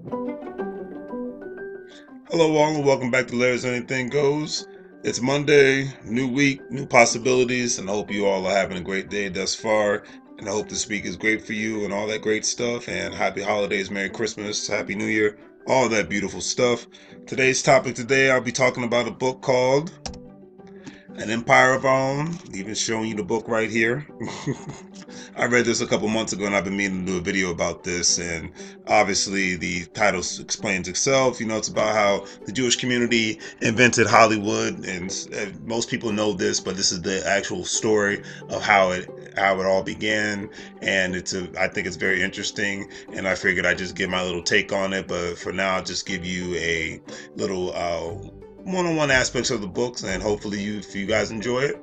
Hello, all, and welcome back to Larry's Anything Goes. It's Monday, new week, new possibilities, and I hope you all are having a great day thus far. And I hope this week is great for you and all that great stuff. And happy holidays, Merry Christmas, Happy New Year, all that beautiful stuff. Today's topic today, I'll be talking about a book called An Empire of Our Own. Even showing you the book right here. I read this a couple months ago and I've been meaning to do a video about this, and obviously the title explains itself. It's about how the Jewish community invented Hollywood, and most people know this, but this is the actual story of how it all began, and I think it's very interesting, and I figured I'd just give my little take on it. But for now, I'll just give you a little one-on-one aspects of the books, and hopefully if you guys enjoy it,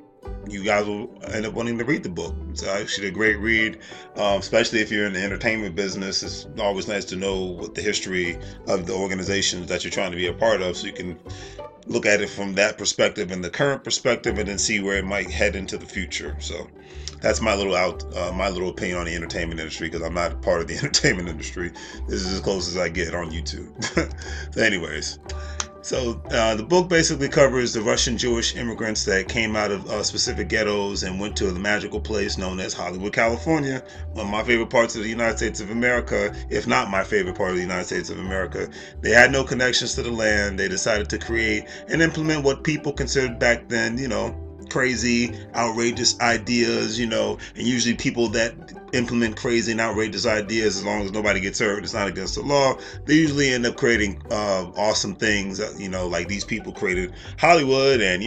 you guys will end up wanting to read the book. It's actually a great read, especially if you're in the entertainment business. It's always nice to know what the history of the organizations that you're trying to be a part of, so you can look at it from that perspective and the current perspective, and then see where it might head into the future. So that's my little opinion on the entertainment industry, because I'm not part of the entertainment industry. This is as close as I get on YouTube. So anyways, so the book basically covers the Russian Jewish immigrants that came out of specific ghettos and went to the magical place known as Hollywood, California, one of my favorite parts of the United States of America, if not my favorite part of the United States of America. They had no connections to the land. They decided to create and implement what people considered back then, crazy, outrageous ideas, and usually people that implement crazy and outrageous ideas, as long as nobody gets hurt, it's not against the law, they usually end up creating awesome things. Like these people created Hollywood, and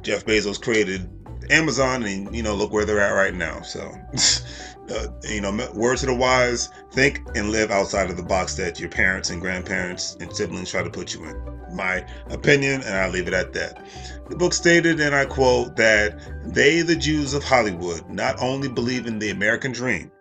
Jeff Bezos created Amazon, and look where they're at right now. So word to the wise: think and live outside of the box that your parents and grandparents and siblings try to put you in. My opinion, and I'll leave it at that. The book stated, and I quote, that they, the Jews of Hollywood, not only believe in the American dream,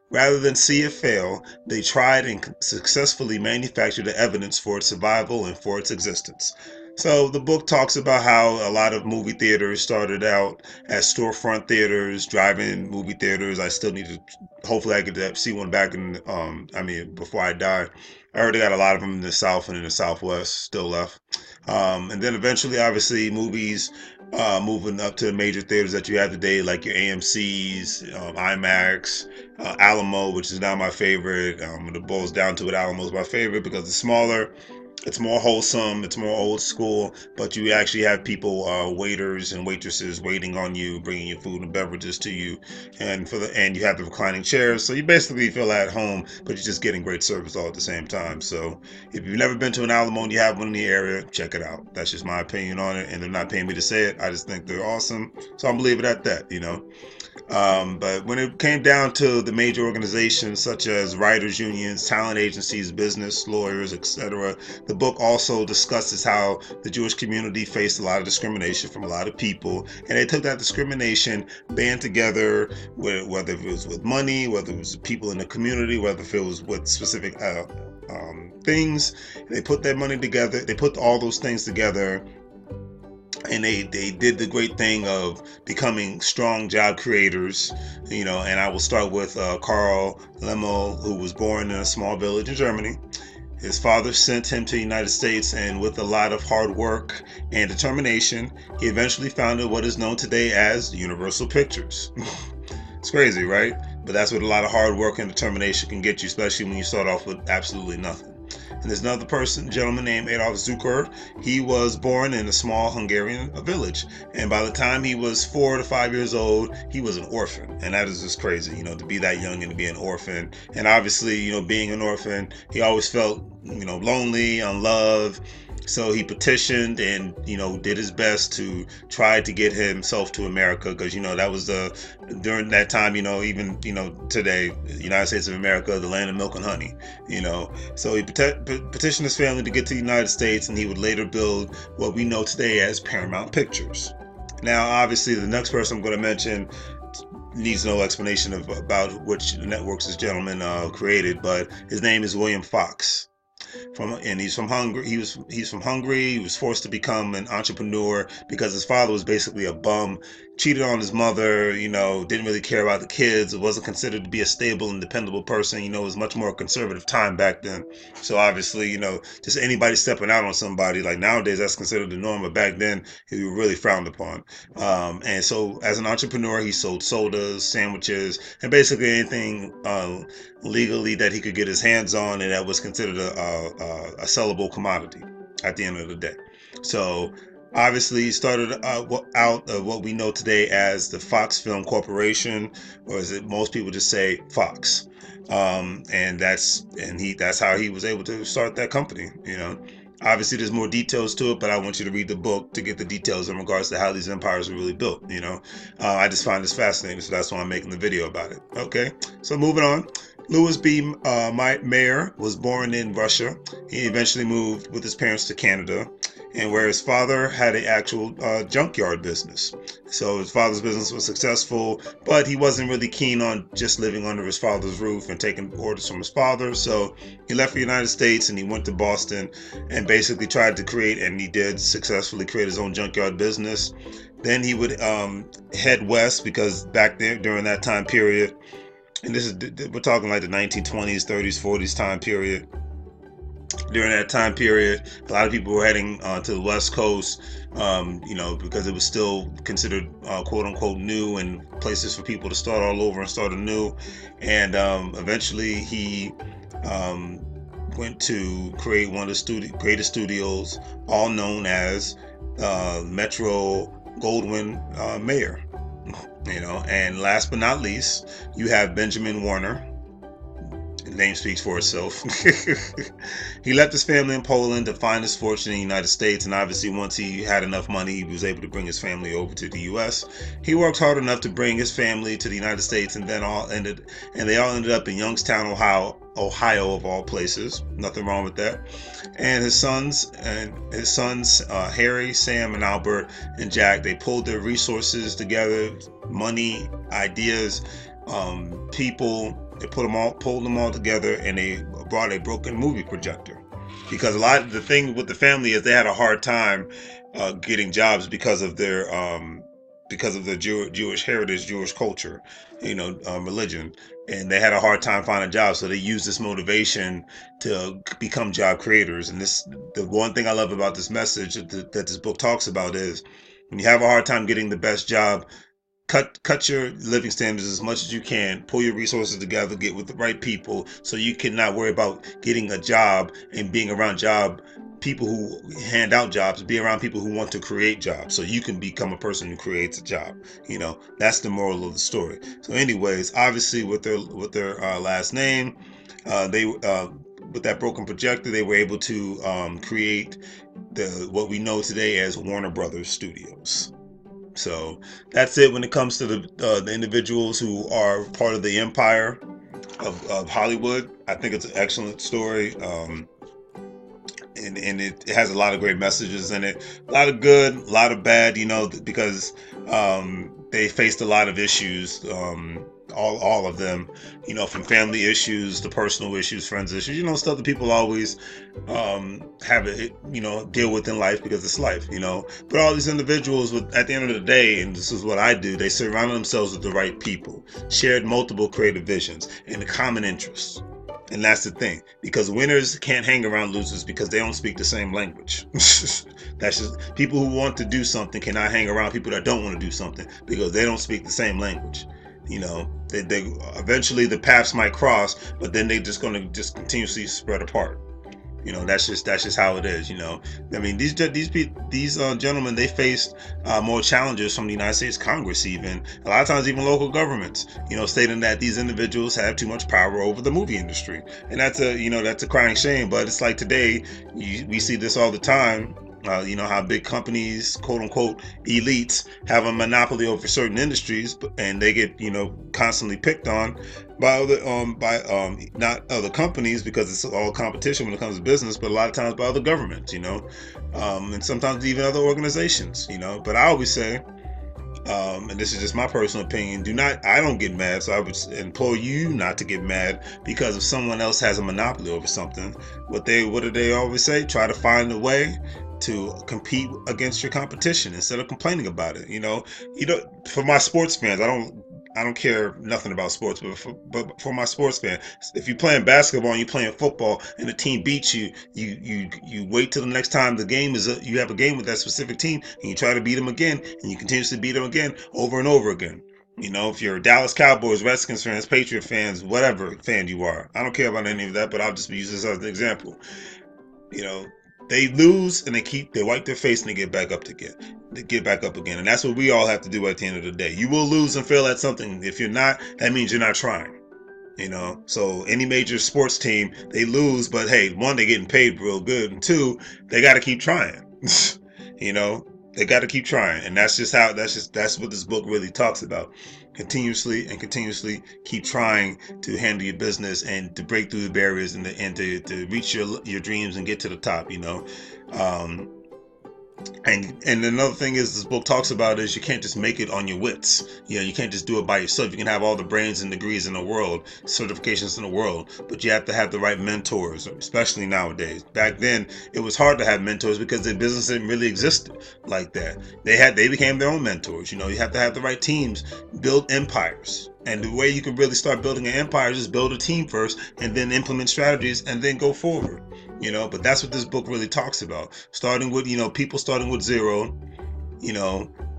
rather than see it fail, they tried and successfully manufactured the evidence for its survival and for its existence. So the book talks about how a lot of movie theaters started out as storefront theaters, drive-in movie theaters. I still need to, hopefully I could see one back in, before I die. I already got a lot of them in the South and in the Southwest still left. And then eventually, obviously, movies moving up to the major theaters that you have today, like your AMC's, IMAX, Alamo, which is now my favorite. When it boils down to it, Alamo is my favorite because it's smaller, it's more wholesome, it's more old school, but you actually have people, waiters and waitresses waiting on you, bringing you food and beverages to you, and you have the reclining chairs, so you basically feel at home, but you're just getting great service all at the same time. So if you've never been to an Alamo and you have one in the area, check it out. That's just my opinion on it, and they're not paying me to say it. I just think they're awesome, so I'm gonna leave it at that. But when it came down to the major organizations such as writers unions, talent agencies, business, lawyers, etc., the book also discusses how the Jewish community faced a lot of discrimination from a lot of people, and they took that discrimination, band together, whether it was with money, whether it was people in the community, whether it was with specific things. They put that money together, they put all those things together, and they did the great thing of becoming strong job creators. And I will start with Karl Lemmel, who was born in a small village in Germany. His father sent him to the United States, and with a lot of hard work and determination, he eventually founded what is known today as Universal Pictures. It's crazy, right? But that's what a lot of hard work and determination can get you, especially when you start off with absolutely nothing. And there's another gentleman named Adolf Zukor. He was born in a small Hungarian village, and by the time he was 4 to 5 years old, he was an orphan. And that is just crazy, to be that young and to be an orphan. And obviously, being an orphan, he always felt, lonely, unloved. So he petitioned and, did his best to try to get himself to America, because, that was during that time, even, today, the United States of America, the land of milk and honey, So he petitioned his family to get to the United States, and he would later build what we know today as Paramount Pictures. Now, obviously, the next person I'm going to mention needs no explanation about which networks this gentleman created, but his name is William Fox. He's from Hungary. He's from Hungary. He was forced to become an entrepreneur because his father was basically a bum, cheated on his mother, didn't really care about the kids. It wasn't considered to be a stable and dependable person. It was much more conservative time back then. So obviously, just anybody stepping out on somebody, like nowadays, that's considered the norm, but back then, he was really frowned upon. And so as an entrepreneur, he sold sodas, sandwiches, and basically anything legally that he could get his hands on, and that was considered a sellable commodity at the end of the day. So obviously, he started out of what we know today as the Fox Film Corporation, or as most people just say, Fox. And that's how he was able to start that company. Obviously, there's more details to it, but I want you to read the book to get the details in regards to how these empires are really built. I just find this fascinating, so that's why I'm making the video about it. Okay, so moving on. Louis B. Mayer was born in Russia. He eventually moved with his parents to Canada, and where his father had an actual junkyard business. So his father's business was successful, but he wasn't really keen on just living under his father's roof and taking orders from his father. So he left the United States and he went to Boston and basically tried to create, and he did successfully create, his own junkyard business. Then he would head west, because back there during that time period, and we're talking like the 1920s, 30s, 40s time period. During that time period, a lot of people were heading to the West Coast, because it was still considered quote unquote new, and places for people to start all over and start anew. And eventually he went to create one of the greatest studios, all known as Metro Goldwyn Mayer. And last but not least, you have Benjamin Warner. The name speaks for itself. He left his family in Poland to find his fortune in the United States, and obviously once he had enough money, he was able to bring his family over to the U.S. He worked hard enough to bring his family to the United States, and they all ended up in Youngstown, Ohio of all places. Nothing wrong with that. And his sons, Harry, Sam, and Albert, and Jack, they pulled their resources together, money, ideas, people. They pulled them all together, and they brought a broken movie projector. Because a lot of the thing with the family is they had a hard time getting jobs because of their Jewish heritage, Jewish culture, religion, and they had a hard time finding jobs. So they used this motivation to become job creators. And the one thing I love about this message that this book talks about is, when you have a hard time getting the best job, cut your living standards as much as you can, pull your resources together, get with the right people, so you can not worry about getting a job and being around people who hand out jobs. Be around people who want to create jobs, so you can become a person who creates a job. That's the moral of the story. So anyways, obviously with their last name, they with that broken projector, they were able to create what we know today as Warner Brothers Studios. So that's it when it comes to the individuals who are part of the empire of Hollywood. I think it's an excellent story, and it has a lot of great messages in it. A lot of good, a lot of bad, because they faced a lot of issues, all of them, from family issues to personal issues, friends issues, stuff that people always have deal with in life, because it's life, but all these individuals, at the end of the day, and this is what I do, they surrounded themselves with the right people, shared multiple creative visions and a common interests. And that's the thing, because winners can't hang around losers because they don't speak the same language. That's just, people who want to do something cannot hang around people that don't want to do something because they don't speak the same language. They eventually the paths might cross, but then they're just going to just continuously spread apart. That's just how it is. I mean, these gentlemen, they faced more challenges from the United States Congress, even a lot of times even local governments, stating that these individuals have too much power over the movie industry, and that's a crying shame. But it's like today, we see this all the time. How big companies, quote unquote elites, have a monopoly over certain industries, and they get constantly picked on by not other companies, because it's all competition when it comes to business, but a lot of times by other governments, and sometimes even other organizations. But I always say, And this is just my personal opinion. I don't get mad, so I would implore you not to get mad because if someone else has a monopoly over something. What do they always say? Try to find a way to compete against your competition instead of complaining about it. For my sports fans, I don't care nothing about sports, but for my sports fan, if you're playing basketball and you're playing football and the team beats you, you wait till the next time you have a game with that specific team and you try to beat them again and you continuously beat them again over and over again. If you're Dallas Cowboys, Redskins fans, Patriot fans, whatever fan you are, I don't care about any of that, but I'll just use this as an example. You know, they lose and they wipe their face and they get back up again. They get back up again. And that's what we all have to do at the end of the day. You will lose and fail at something. If you're not, that means you're not trying. So any major sports team, they lose, but hey, one, they're getting paid real good, and two, they got to keep trying. They got to keep trying, and that's what this book really talks about. Continuously keep trying to handle your business and to break through the barriers and to reach your dreams and get to the top. Um, and another thing is this book talks about is you can't just make it on your wits. You can't just do it by yourself. You can have all the brains and degrees in the world, certifications in the world, but you have to have the right mentors, especially nowadays. Back then, it was hard to have mentors because the business didn't really exist like that. They became their own mentors. You have to have the right teams, build empires. And the way you can really start building an empire is just build a team first and then implement strategies and then go forward. But that's what this book really talks about. Starting with, people starting with zero,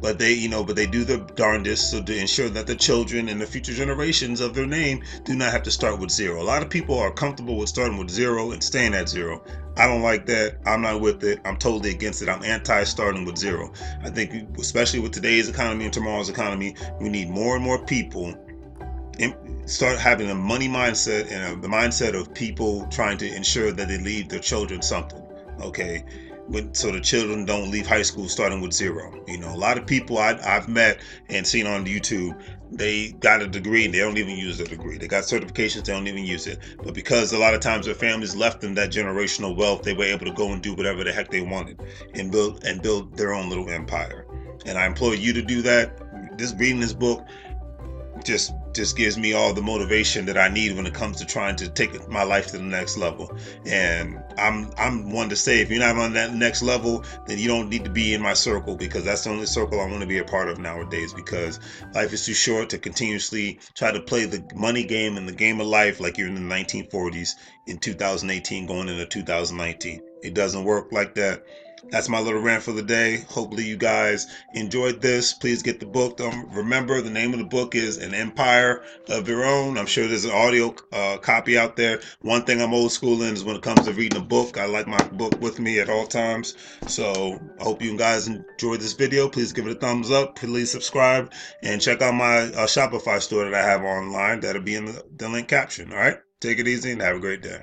but they do their darndest so to ensure that the children and the future generations of their name do not have to start with zero. A lot of people are comfortable with starting with zero and staying at zero. I don't like that. I'm not with it. I'm totally against it. I'm anti starting with zero. I think, especially with today's economy and tomorrow's economy, we need more and more people start having a money mindset and the mindset of people trying to ensure that they leave their children something. Okay. So the children don't leave high school starting with zero. A lot of people I've met and seen on YouTube, they got a degree and they don't even use the degree. They got certifications, they don't even use it. But because a lot of times their families left them that generational wealth, they were able to go and do whatever the heck they wanted and build their own little empire. And I implore you to do that. Reading this book just gives me all the motivation that I need when it comes to trying to take my life to the next level. And I'm one to say, if you're not on that next level, then you don't need to be in my circle, because that's the only circle I want to be a part of nowadays, because life is too short to continuously try to play the money game and the game of life like you're in the 1940s in 2018 going into 2019. It doesn't work like that. That's my little rant for the day. Hopefully you guys enjoyed this. Please get the book. Remember, the name of the book is An Empire of Your Own. I'm sure there's an audio copy out there. One thing I'm old school in is when it comes to reading a book, I like my book with me at all times. So I hope you guys enjoyed this video. Please give it a thumbs up. Please subscribe and check out my Shopify store that I have online. That'll be in the link caption. All right. Take it easy and have a great day.